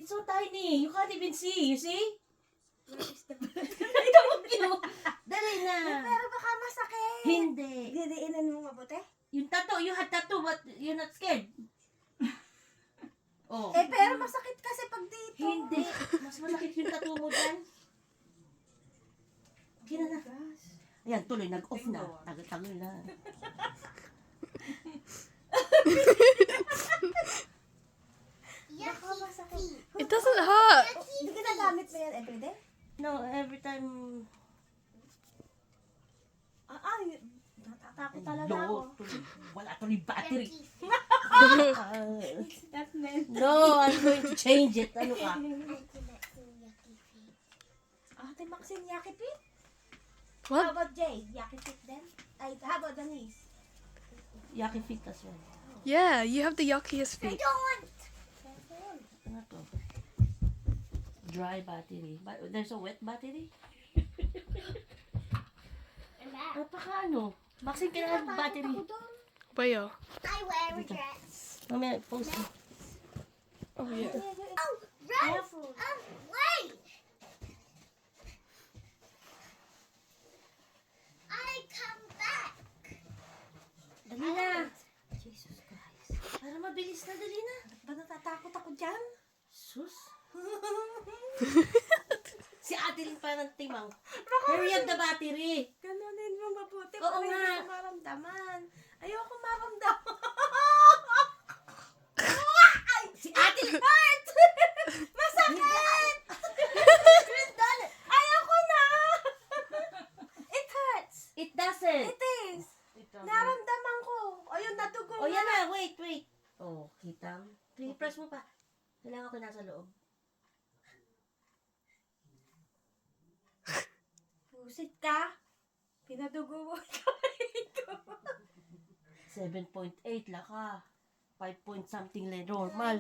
It's so tiny. You can't even see. You see? Where is the... Dali na. Pero baka masakit. Hindi. Didiinan mo mabuti? Yung tattoo, you had tattoo, but you're not scared. Oh. Eh, pero masakit kasi pag dito. Hindi. Mas masakit yung tattoo mo dyan. Okay na na. Ayan, tuloy, nag-off na. Tagal na. Baka masakit. It doesn't hurt. Hindi ka nagamit mo yan everyday? No, every time... Natatakot talaga ako. No, tuloy. Wala tuloy battery. That's meant. No, I'm going to change it. Ano ka? Ate Maxine, Yaki Feet? How What? about Jay? Yaki Feet then? Ay, how about Denise? Yaki fit as well. Yeah, you have the yuckiest feet. don't want! Ano to? Dry battery. There's a wet battery? Napaka ano? Maxine, kailangan ng battery. Where? I wear a dress. Mamaya, post mo. Oh yeah. Oh, Rose! Wait! I come back! Dali na. Jesus Christ. Para mabilis na, dali na. Ba natatakot ako dyan? Sus. Si Adeline pa ng timang. Hurry up the battery. Ganunin mo mabuti Oo para hindi nga. ko maramdaman. Ayoko maramdaman. Si Adeline! Hurt! Masakit! Ayoko na! It hurts! It doesn't. It is! Naramdaman ko. Ayun, natugo Oh, yan na. Wait. Oh, kita mo. Press mo pa. Kailangan ko nasa loob. Pusit ka. Pinadugo mo yung kamay ko. 7.8 laka. 5 point something like normal.